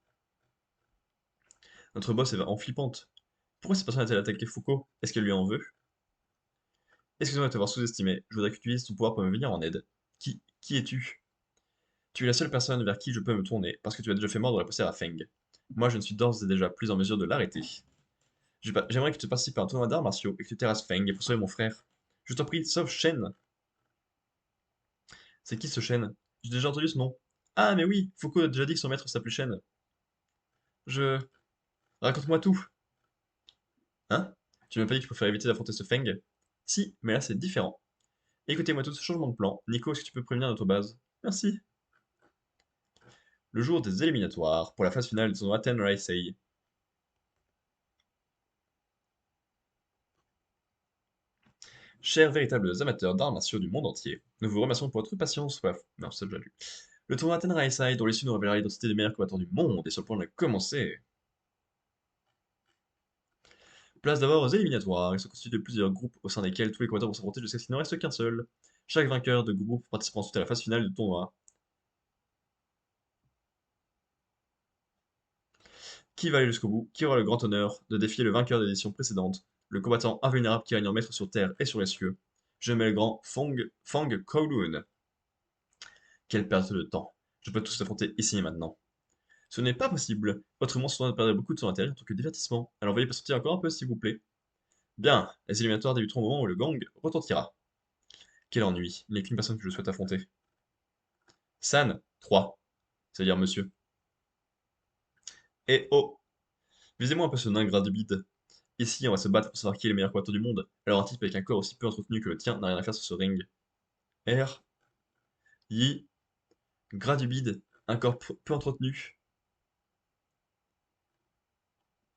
Notre boss est en flippante. Pourquoi cette personne a-t-elle attaqué Foucault? Est-ce qu'elle lui en veut? Excuse-moi de t'avoir sous-estimé, je voudrais que tu utilises ton pouvoir pour me venir en aide. Qui es-tu? Tu es la seule personne vers qui je peux me tourner, parce que tu as déjà fait mordre la poussière à Feng. Moi, je ne suis d'ores et déjà plus en mesure de l'arrêter. J'aimerais que tu participes à un tournoi d'arts martiaux et que tu terrasses Feng pour sauver mon frère. Je t'en prie, sauve Shen. C'est qui ce Shen? J'ai déjà entendu ce nom. Ah, mais oui, Foucault a déjà dit que son maître s'appelait Shen. Je... Raconte-moi tout. Hein? Tu m'as pas dit que je préfère éviter d'affronter ce Feng? Si, mais là c'est différent. Écoutez-moi tout ce changement de plan. Nico, est-ce que tu peux prévenir notre base? Merci. Le jour des éliminatoires pour la phase finale du tournoi Tenraisei. Chers véritables amateurs d'arts martiaux du monde entier, nous vous remercions pour votre patience. Non, c'est déjà lu. Le tournoi Tenraisei, dont l'issue nous révélera l'identité des meilleurs combattants du monde, est sur le point de commencer. Place d'abord aux éliminatoires. Ils sont constitués de plusieurs groupes au sein desquels tous les combattants vont s'affronter jusqu'à ce qu'il n'en reste qu'un seul. Chaque vainqueur de groupe participera ensuite à la phase finale du tournoi. Qui va aller jusqu'au bout? Qui aura le grand honneur de défier le vainqueur de l'édition précédente, le combattant invulnérable qui règne en maître sur terre et sur les cieux? Je mets le grand Fang Kowloon. Quelle perte de temps. Je peux tous affronter ici et maintenant. Ce n'est pas possible. Autrement, ce tournoi perdrait beaucoup de son intérêt en tant que divertissement. Alors veuillez patienter encore un peu, s'il vous plaît. Bien, les éliminatoires débuteront au moment où le gang retentira. Quel ennui. Il n'y a qu'une personne que je souhaite affronter. San, 3. c'est-à-dire monsieur. Et oh, visez-moi un peu ce nain gras de bide. Ici, on va se battre pour savoir qui est le meilleur combattant du monde. Alors un type avec un corps aussi peu entretenu que le tien n'a rien à faire sur ce ring. R, Yi, gras du bide, un corps peu entretenu.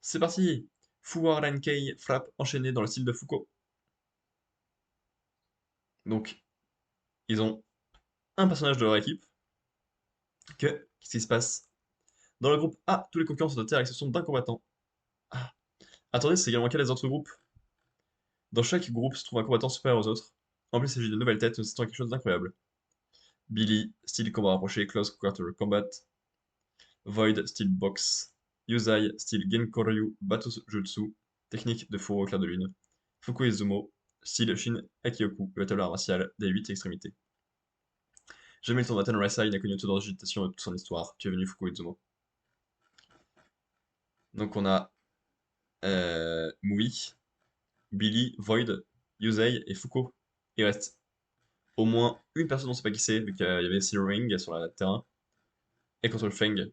C'est parti! Fuwar Lankei frappe enchaînée dans le style de Foucault. Donc, ils ont un personnage de leur équipe. Qu'est-ce qui se passe? Dans le groupe A, tous les concurrents sont dotés à l'exception d'un combattant. Ah, attendez, c'est également le cas des autres groupes. Dans chaque groupe se trouve un combattant supérieur aux autres. En plus, il s'agit de nouvelles têtes, nous assistons à quelque chose d'incroyable. Billy, style combat rapproché, close quarter combat. Void, style box. Yuzai, style Genkoryu, Bato Jutsu. Technique de fourreau au clair de lune. Fukuizumo, style Shin Akioku, le tableur martial des 8 extrémités. Jamais le tournoi Rasai n'a connu autant d'agitation de toute son histoire. Tu es venu Fukuizumo. Donc on a Mui, Billy, Void, Yusei et Fuko. Il reste au moins une personne, on ne sait pas qui c'est, vu qu'il y avait Zero Ring sur le terrain, et contre le Feng.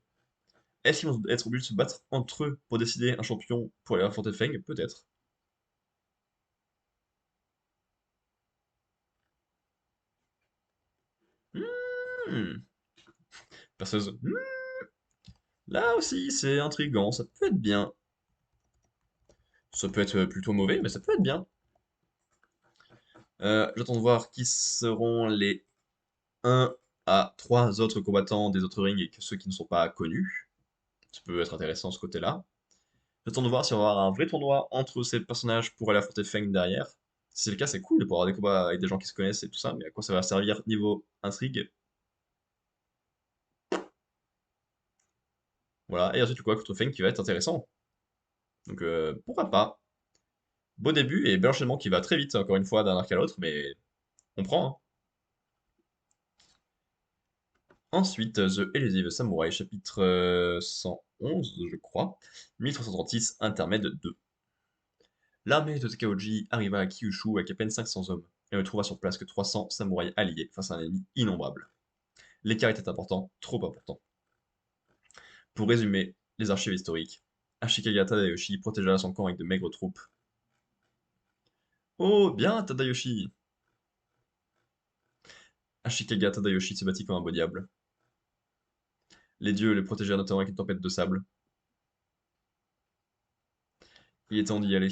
Est-ce qu'ils vont être obligés de se battre entre eux pour décider un champion pour aller affronter Feng? Peut-être. Hmm. Perceuse. Là aussi, c'est intriguant, ça peut être bien. Ça peut être plutôt mauvais, mais ça peut être bien. J'attends de voir qui seront les un à 3 autres combattants des autres rings et que ceux qui ne sont pas connus. Ça peut être intéressant ce côté-là. J'attends de voir si on va avoir un vrai tournoi entre ces personnages pour aller affronter Feng derrière. Si c'est le cas, c'est cool de pouvoir avoir des combats avec des gens qui se connaissent et tout ça, mais à quoi ça va servir niveau intrigue? Voilà, et ensuite le combat contre Feng qui va être intéressant. Donc pourquoi pas? Beau début et bel enchaînement qui va très vite, encore une fois, d'un arc à l'autre, mais on prend, hein. Ensuite, The Elusive Samurai, chapitre 111, je crois, 1336, intermède 2. L'armée de Takaoji arriva à Kyushu avec à peine 500 hommes, et ne trouva sur place que 300 samouraïs alliés face à un ennemi innombrable. L'écart était important, trop important. Pour résumer les archives historiques, Ashikaga Tadayoshi protégea son camp avec de maigres troupes. Oh, bien, Tadayoshi! Ashikaga Tadayoshi se battit comme un beau diable. Les dieux le protégèrent notamment avec une tempête de sable. Il est temps d'y aller.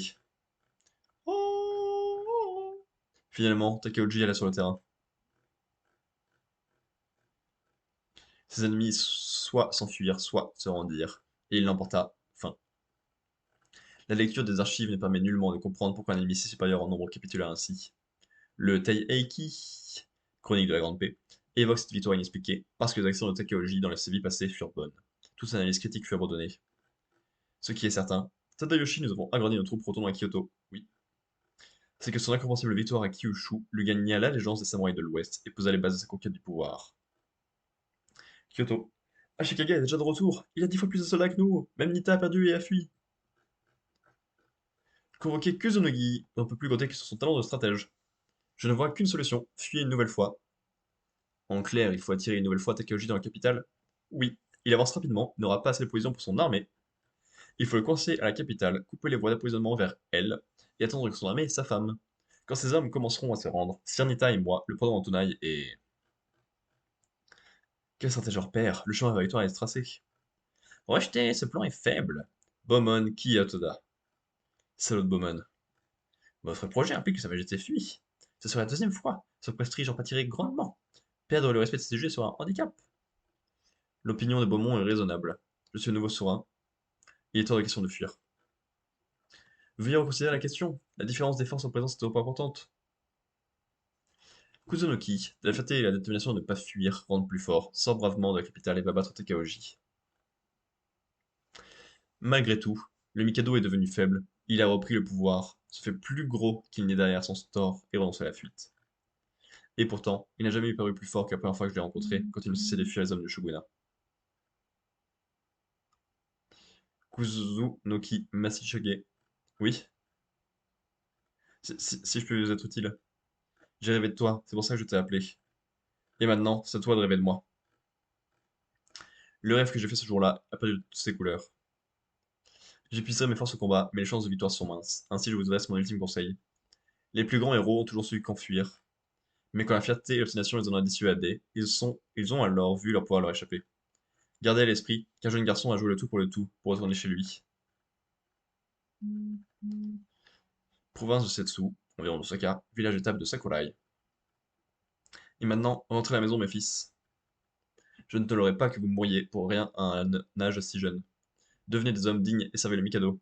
Oh. Finalement, Takeuji alla sur le terrain. Ses ennemis soit s'enfuirent, soit se rendirent, et il l'emporta. Fin. La lecture des archives ne permet nullement de comprendre pourquoi un ennemi si supérieur en nombre capitula ainsi. Le Teieiki, chronique de la Grande Paix, évoque cette victoire inexpliquée parce que les actions de Takeuji dans la vie passée furent bonnes. Toutes ces analyses critiques furent abandonnées. Ce qui est certain, Tadayoshi, nous avons agrandi nos troupes retournant à Kyoto, oui. C'est que son incompréhensible victoire à Kyushu lui gagna l'allégeance des samouraïs de l'Ouest et posa les bases de sa conquête du pouvoir. Kyoto. Ashikaga est déjà de retour. Il a 10 fois plus de soldats que nous. Même Nita a perdu et a fui. Convoquer Kusunogi, on ne peut plus compter que sur son talent de stratège. Je ne vois qu'une solution, fuir une nouvelle fois. En clair, il faut attirer une nouvelle fois Takeuji dans la capitale. Oui, il avance rapidement, n'aura pas assez de position pour son armée. Il faut le coincer à la capitale, couper les voies d'approvisionnement vers elle, et attendre que son armée et sa femme. Quand ces hommes commenceront à se rendre, Sir Nita et moi le prendrons en tenaille et... Quel stratège hors pair, le chemin vers la victoire est tracé. Rejetez, ce plan est faible. Bomon Kiyatoda. Salaud de Bowman. Votre projet implique que Sa Majesté fuit. Ce serait la deuxième fois. Son prestige en pâtirait grandement. Perdre le respect de ses sujets sera un handicap. L'opinion de Beaumont est raisonnable. Je suis le nouveau souverain. Il est hors de question de fuir. Veuillez reconsidérer la question. La différence des forces en présence est trop importante. Kuzunoki, de la fierté et la détermination de ne pas fuir, rentre plus fort, sort bravement de la capitale et va battre Takaoji. Malgré tout, le Mikado est devenu faible. Il a repris le pouvoir, se fait plus gros qu'il n'est derrière son store et renonce à la fuite. Et pourtant, il n'a jamais paru plus fort que la première fois que je l'ai rencontré, quand il ne cessait de fuir les hommes de Shogunat. Kuzunoki Masishige. Oui, si je peux vous être utile. J'ai rêvé de toi, c'est pour ça que je t'ai appelé. Et maintenant, c'est à toi de rêver de moi. Le rêve que j'ai fait ce jour-là a perdu toutes ses couleurs. J'épuiserai mes forces au combat, mais les chances de victoire sont minces. Ainsi, je vous adresse mon ultime conseil. Les plus grands héros ont toujours su qu'enfuir, mais quand la fierté et l'obstination les en ont dissuadés, ils ont alors vu leur pouvoir leur échapper. Gardez à l'esprit qu'un jeune garçon a joué le tout pour retourner chez lui. Province de Setsu, environ d'Osaka, village étape de Sakurai. Et maintenant, rentrez à la maison, mes fils. Je ne tolérerai pas que vous mouriez pour rien à un âge si jeune. Devenez des hommes dignes et servez le Mikado.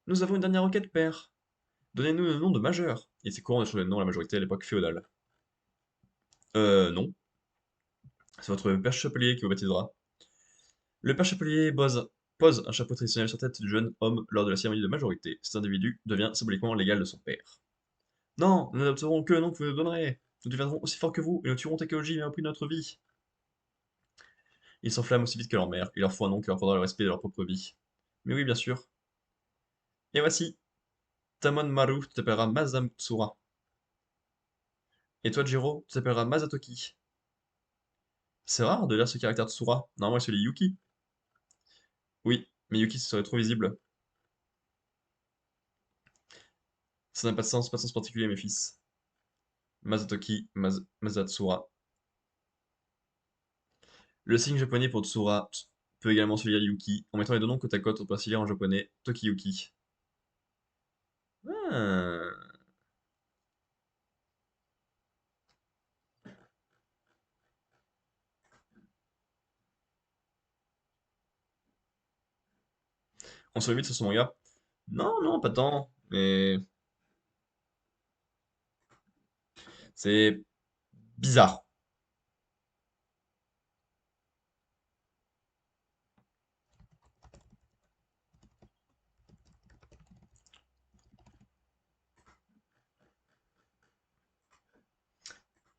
Nous avons une dernière requête, père. Donnez-nous le nom de majeur. Il était courant de changer de nom à la majorité à l'époque féodale. Non. C'est votre père chapelier qui vous baptisera. Le père chapelier pose un chapeau traditionnel sur la tête du jeune homme lors de la cérémonie de majorité. Cet individu devient symboliquement l'égal de son père. Non, nous n'adopterons que le nom que vous nous donnerez. Nous deviendrons aussi forts que vous et nous tuerons Takeoji au prix de notre vie. Ils s'enflamment aussi vite que leur mère. Il leur faut un nom qui leur prendra le respect de leur propre vie. Mais oui, bien sûr. Et voici. Tamon Maru, tu t'appelleras Masatsura. Et toi, Jiro, tu t'appelleras Masatoki. C'est rare de lire ce caractère Tsura. Normalement, il se lit Yuki. Oui, mais Yuki, ce serait trop visible. Ça n'a pas de sens particulier, mes fils. Masatoki, Masatsura. Le signe japonais pour Tsura peut également se lire Yuki. En mettant les deux noms côte à côte, on peut ainsi lire en japonais Tokiyuki. Ah. On se limite sur ce manga? Non, non, pas tant. Mais c'est bizarre.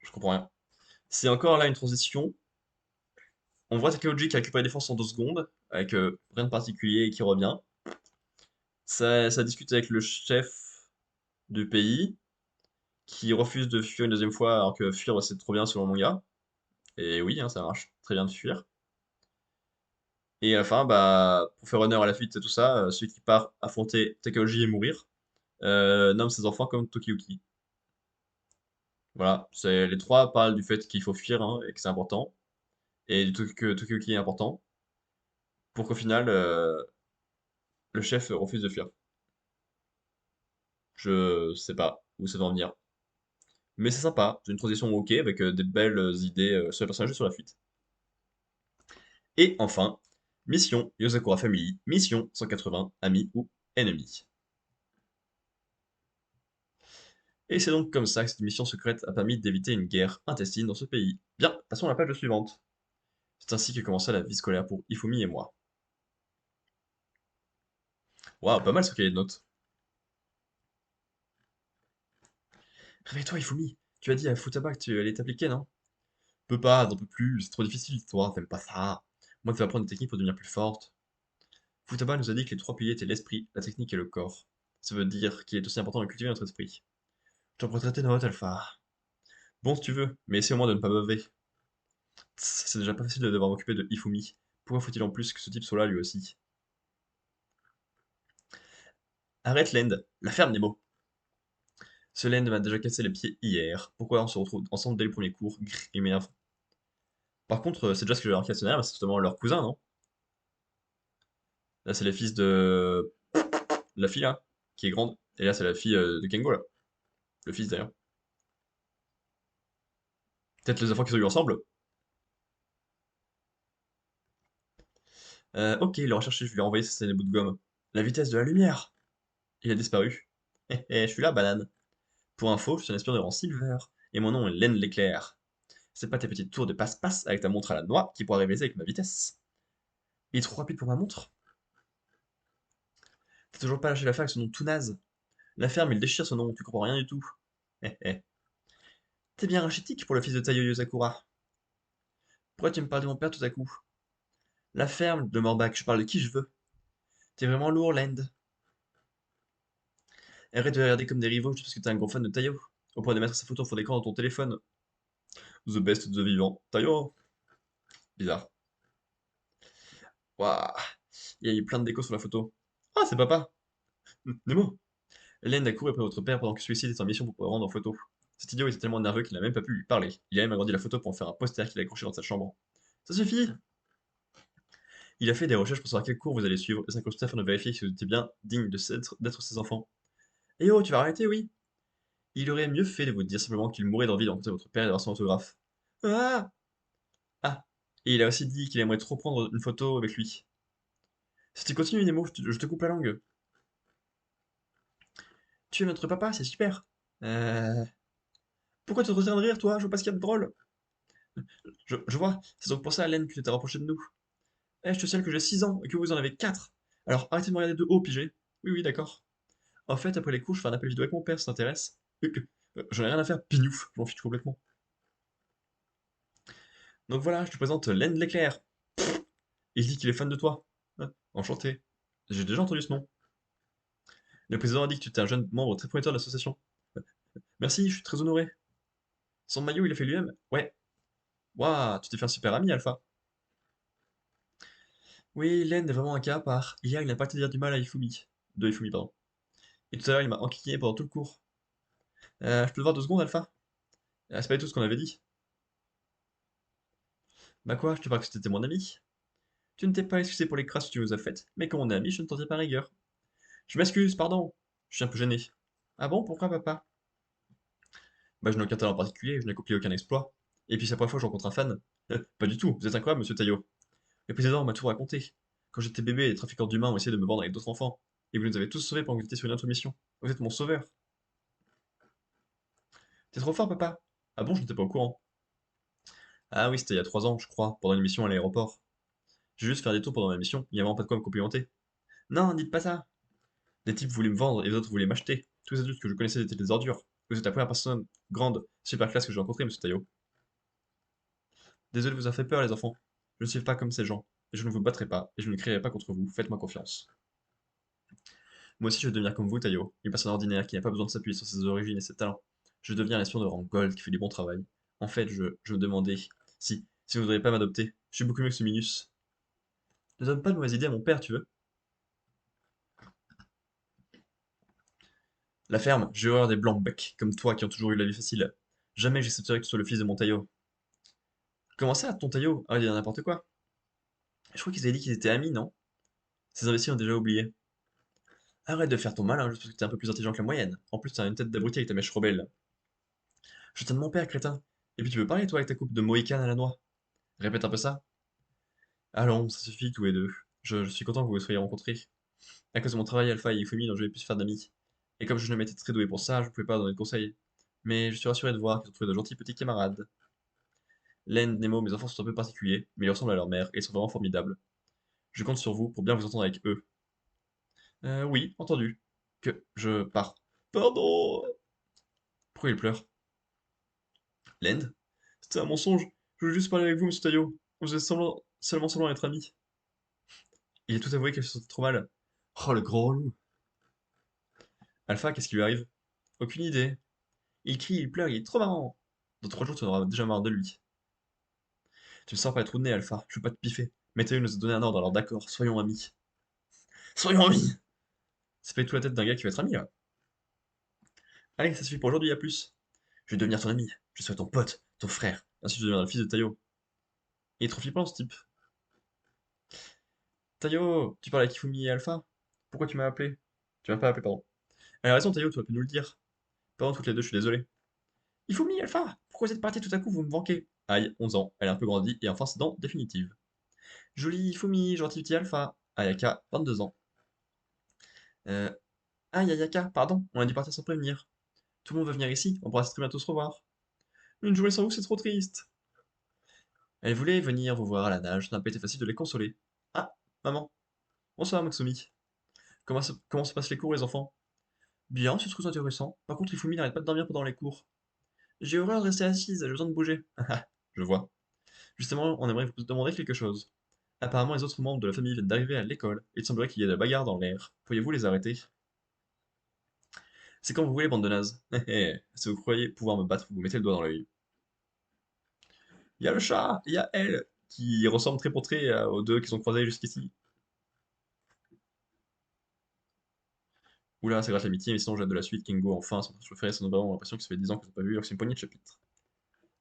Je comprends rien. C'est encore là une transition. On voit Takeuji qui récupère les défenses en 2 secondes, avec rien de particulier et qui revient. Ça discute avec le chef du pays, qui refuse de fuir une deuxième fois, alors que fuir c'est trop bien selon le manga. Et oui, hein, ça marche très bien de fuir. Et à la fin, bah, pour faire honneur à la fuite et tout ça, celui qui part affronter Takeuji et mourir, nomme ses enfants comme Tokiyuki. Voilà, les trois parlent du fait qu'il faut fuir hein, et que c'est important, et que Tokiyuki est important, pour qu'au final, le chef refuse de fuir. Je sais pas où ça va en venir. Mais c'est sympa, c'est une transition ok, avec des belles idées sur le personnage et sur la fuite. Et enfin, mission Yosakura Family, mission 180, amis ou ennemis. Et c'est donc comme ça que cette mission secrète a permis d'éviter une guerre intestine dans ce pays. Bien, passons à la page suivante. C'est ainsi que commença la vie scolaire pour Ifumi et moi. Waouh, pas mal ce cahier de notes. Réveille-toi, Ifumi. Tu as dit à Futaba que tu allais t'appliquer, non? Peux pas, n'en peux plus, c'est trop difficile, toi, t'aimes pas ça. Moi, tu vas apprendre des techniques pour devenir plus forte. Futaba nous a dit que les trois piliers étaient l'esprit, la technique et le corps. Ça veut dire qu'il est aussi important de cultiver notre esprit. Je t'en prêterai tes notes, Alpha. Bon, si tu veux, mais essaie au moins de ne pas beuver. C'est déjà pas facile de devoir m'occuper de Ifumi. Pourquoi faut-il en plus que ce type soit là lui aussi? Arrête Lend, la ferme Nemo. Ce Lend m'a déjà cassé les pieds hier. Pourquoi on se retrouve ensemble dès le premier cours? Grrr, il m'énerve. Par contre, c'est déjà ce que j'ai remarqué la semaine dernière, c'est justement leur cousin, non? Là, c'est les fils de la fille, là, qui est grande. Et là, c'est la fille de Kengo, là. Le fils, d'ailleurs. Peut-être les enfants qui sont eu ensemble. Ok, il l'a recherché, je lui ai envoyé ses bouts de gomme. La vitesse de la lumière! Il a disparu. Hé hé, je suis là, banane. Pour info, je suis un espion de rang Silver, et mon nom est Len l'éclair. C'est pas tes petites tours de passe-passe avec ta montre à la noix qui pourra rivaliser avec ma vitesse. Il est trop rapide pour ma montre. T'as toujours pas lâché l'affaire avec son nom tout naze. La ferme, il déchire son nom, tu comprends rien du tout. Hé hé. T'es bien rachitique pour le fils de Taiyo Sakura. Pourquoi tu me parles de mon père tout à coup? La ferme de Morbac, je parle de qui je veux. T'es vraiment lourd, Land. Arrête de regarder comme des rivaux juste parce que t'es un gros fan de Taiyo. Au point de mettre sa photo en fond d'écran dans ton téléphone. The best of the vivant. Taiyo. Bizarre. Waouh. Il y a eu plein de déco sur la photo. Ah, c'est papa. Nemo. Hélène a couru après votre père pendant que celui-ci était en mission pour pouvoir rendre en photo. Cet idiot était tellement nerveux qu'il n'a même pas pu lui parler. Il a même agrandi la photo pour en faire un poster qu'il a accroché dans sa chambre. Ça suffit. Il a fait des recherches pour savoir quel cours vous allez suivre et s'incruste afin de vérifier que vous étiez bien digne d'être ses enfants. Eh oh, tu vas arrêter, oui. Il aurait mieux fait de vous dire simplement qu'il mourait d'envie de rencontrer votre père et d'avoir son autographe. Ah. Ah. Et il a aussi dit qu'il aimerait trop prendre une photo avec lui. Si tu continues, Nemo, je te coupe la langue. Tu es notre papa, c'est super. Euh... Pourquoi tu te retiens de rire, toi? Je vois pas ce qu'il y a de drôle. Je vois, c'est donc pour ça, Hélène, que tu t'es rapproché de nous. Eh, je te signale que j'ai 6 ans et que vous en avez 4. Alors arrêtez de me regarder de haut, pigé. Oui, oui, d'accord. En fait, après les cours, je fais un appel vidéo avec mon père, ça t'intéresse? J'en ai rien à faire, pignouf, je m'en fiche complètement. Donc voilà, je te présente Len l'éclair. Il dit qu'il est fan de toi. Ah, enchanté. J'ai déjà entendu ce nom. Le président a dit que tu étais un jeune membre très prometteur de l'association. Merci, je suis très honoré. Son maillot, il a fait lui-même? Ouais. Waouh, tu t'es fait un super ami, Alpha. Oui, Len est vraiment un cas à part. Hier, il n'a pas été dire du mal à Ifumi. De Ifumi, pardon. Et tout à l'heure, il m'a enquiquiné pendant tout le cours. Je peux te voir 2 secondes, Alpha? C'est pas du tout ce qu'on avait dit. Bah quoi, je te parle que c'était mon ami. Tu ne t'es pas excusé pour les crasses que tu nous as faites, mais comme on est amis, je ne t'en tiens pas rigueur. Je m'excuse, pardon. Je suis un peu gêné. Ah bon, pourquoi, papa? Bah, je n'ai aucun talent particulier, je n'ai accompli aucun exploit. Et puis c'est la première fois que je rencontre un fan. Pas du tout, vous êtes incroyable, monsieur Taillot. Le président m'a tout raconté. Quand j'étais bébé, les trafiquants d'humains ont essayé de me vendre avec d'autres enfants. Et vous nous avez tous sauvés pendant que vous étiez sur une autre mission. Vous êtes mon sauveur. T'es trop fort, papa. Ah bon, je n'étais pas au courant. Ah oui, c'était il y a 3 ans, je crois, pendant une mission à l'aéroport. J'ai juste fait des tours pendant ma mission, il n'y a vraiment pas de quoi me complimenter. Non, dites pas ça. Des types voulaient me vendre et les autres voulaient m'acheter. Tous les adultes que je connaissais étaient des ordures. Vous êtes la première personne grande, super classe que j'ai rencontrée, monsieur Taillot. Désolé de vous avoir fait peur, les enfants. Je ne suis pas comme ces gens. Et je ne vous battrai pas, et je ne crierai pas contre vous. Faites-moi confiance. Moi aussi, je veux devenir comme vous, Tayo. Une personne ordinaire qui n'a pas besoin de s'appuyer sur ses origines et ses talents. Je veux devenir l'espion de rang Gold qui fait du bon travail. En fait, je me demandais si vous ne voudriez pas m'adopter. Je suis beaucoup mieux que ce Minus. Ne donne pas de mauvaises idées à mon père, tu veux? La ferme, j'ai horreur des blancs-becs, comme toi qui ont toujours eu la vie facile. Jamais j'accepterai que tu sois le fils de mon Tayo. Comment ça, ton Tayo? Arrête de dire n'importe quoi. Je crois qu'ils avaient dit qu'ils étaient amis, non? Ces imbéciles ont déjà oublié. Arrête de faire ton malin juste parce que t'es un peu plus intelligent que la moyenne. En plus, t'as une tête d'abruti avec ta mèche rebelle. Je t'aime mon père, crétin. Et puis tu veux parler, toi, avec ta coupe de Mohican à la noix? Répète un peu ça. Allons, ça suffit, tous les deux. Je suis content que vous vous soyez rencontrés. À cause de mon travail alpha et Ifumi, dont je vais plus faire d'amis. Et comme je ne m'étais très doué pour ça, je ne pouvais pas donner de conseils. Mais je suis rassuré de voir qu'ils ont trouvé de gentils petits camarades. Len, Nemo, mes enfants sont un peu particuliers, mais ils ressemblent à leur mère et ils sont vraiment formidables. Je compte sur vous pour bien vous entendre avec eux. Oui, entendu. Que je pars. Pardon. Pourquoi il pleure? Lend? C'était un mensonge. Je voulais juste parler avec vous, monsieur Taillot. On faisait seulement semblant d'être amis. Il a tout avoué qu'elle se sentait trop mal. Oh, le gros loup. Alpha, qu'est-ce qui lui arrive? Aucune idée. Il crie, il pleure, il est trop marrant. Dans 3 jours, tu en auras déjà marre de lui. Tu me sens pas être de nez, Alpha. Je veux pas te piffer. Mais Taillot nous a donné un ordre, alors d'accord, soyons amis. Soyons amis! C'est pas du tout la tête d'un gars qui va être ami, là. Allez, ça suffit pour aujourd'hui, à plus. Je vais devenir ton ami. Je serai ton pote, ton frère. Ainsi, je deviendrai le fils de Taillot. Il est trop flippant, ce type. Taillot, tu parles avec Kifumi et Alpha? Pourquoi tu m'as appelé? Tu m'as pas appelé, pardon. Elle a raison, Taillot, tu aurais pu nous le dire. Pardon, toutes les deux, je suis désolé. Ifumi, Alpha! Pourquoi vous êtes partis tout à coup, vous me manquez? Aïe, 11 ans, elle a un peu grandi, et enfin c'est dans définitive. Jolie Ifumi, gentil petit Alpha. Ayaka, 22 ans. Euh... Aïe, Ayaka, pardon, on a dû partir sans prévenir. Tout le monde veut venir ici, on pourra très bientôt se revoir. Une journée sans vous, c'est trop triste. Elle voulait venir vous voir à la nage, ça n'a pas été facile de les consoler. Ah, maman. Bonsoir, Matsumi. Comment se passent les cours, les enfants? Bien, c'est très intéressant. Par contre, Ifumi n'arrête pas de dormir pendant les cours. J'ai horreur de rester assise, j'ai besoin de bouger. Ah, je vois. Justement, on aimerait vous demander quelque chose. Apparemment, les autres membres de la famille viennent d'arriver à l'école, et il semblerait qu'il y ait de la bagarre dans l'air. Pourriez-vous les arrêter? C'est quand vous voulez, bande de nazes. Hé hé, si vous croyez pouvoir me battre, vous mettez le doigt dans l'œil. Il y a le chat, il y a elle. qui ressemblent très pour trait aux deux qui sont croisés jusqu'ici. Oula, ça gratte l'amitié, mais sinon j'ai hâte de la suite. Kingo, enfin, son personnage préféré, c'est vraiment l'impression que ça fait 10 ans que je l'ai pas vu, alors que c'est une poignée de chapitres.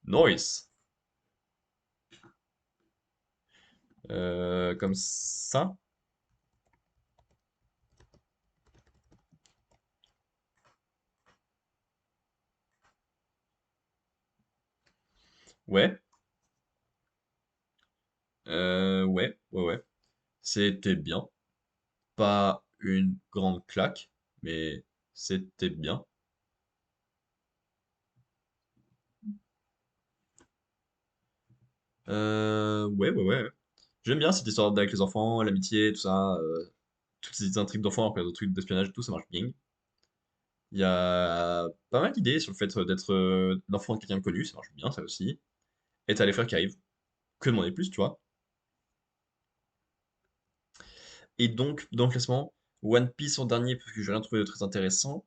Nice! Comme ça. Ouais. Ouais. C'était bien. Pas une grande claque, mais c'était bien. Ouais. J'aime bien cette histoire avec les enfants, l'amitié, tout ça. Toutes ces intrigues d'enfants, après, des trucs d'espionnage, tout ça marche bien. Il y a pas mal d'idées sur le fait d'être l'enfant de quelqu'un de connu, ça marche bien, ça aussi. Et t'as les frères qui arrivent. Que demander de plus, tu vois? Et donc, dans le classement, One Piece en dernier, parce que j'ai rien trouvé de très intéressant.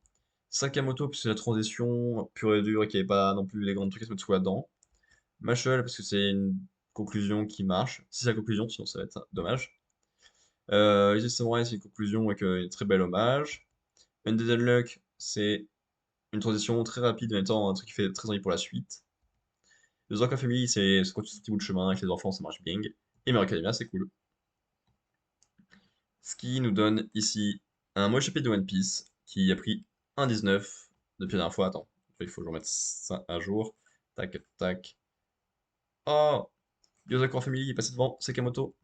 Sakamoto, parce que c'est la transition pure et dure et qu'il n'y avait pas non plus les grands trucs à se mettre sous la dent. Mashal, parce que c'est une conclusion qui marche. C'est sa conclusion, sinon ça va être dommage. Les Samurai, c'est une conclusion avec un très bel hommage. Undead Unluck, c'est une transition très rapide, en même temps un truc qui fait très envie pour la suite. The Zorka Family, c'est ce petit bout de chemin avec les enfants, ça marche bien. Et My Hero Academia, c'est cool. Ce qui nous donne ici un mauvais chapitre de One Piece qui a pris 1,19 depuis la dernière fois. Attends, il faut que je remette ça à jour. Tac, tac. Oh! Yozakura Family est passé devant Sakamoto.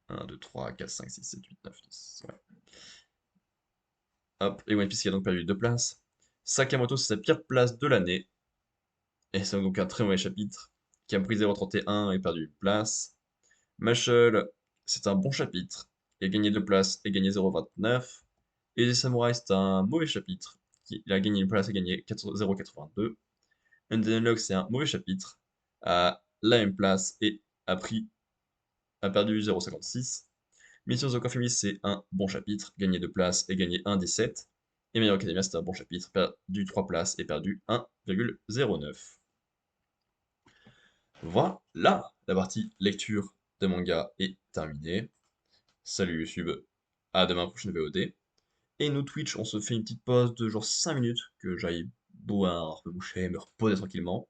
1, 2, 3, 4, 5, 6, 7, 8, 9, 10. Ouais. Hop, et One Piece qui a donc perdu 2 places. Sakamoto, c'est sa pire place de l'année. Et c'est donc un très mauvais chapitre qui a pris 0,31 et perdu une place. Mashal, c'est un bon chapitre. Il a gagné 2 places et gagné 0,29. Et les Samouraïs, c'est un mauvais chapitre. Il a gagné une place et gagné 0,82. Undead c'est un mauvais chapitre. A la même place et a perdu 0,56. Mission of the Confirmist, c'est un bon chapitre. Gagné 2 places et gagné 1,17. Et Meilleur Academia, c'est un bon chapitre. Perdu 3 places et perdu 1,09. Voilà, la partie lecture de manga est terminée. Salut YouTube, à demain prochaine VOD. Et nous Twitch, on se fait une petite pause de genre 5 minutes, que j'aille boire, me boucher, me reposer tranquillement.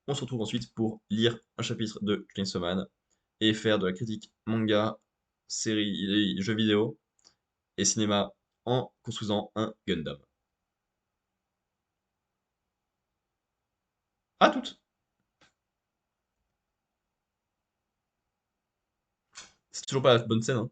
On se retrouve ensuite pour lire un chapitre de Chainsaw Man et faire de la critique manga, série, jeux vidéo et cinéma en construisant un Gundam. À toutes! C'est toujours pas la bonne scène, hein.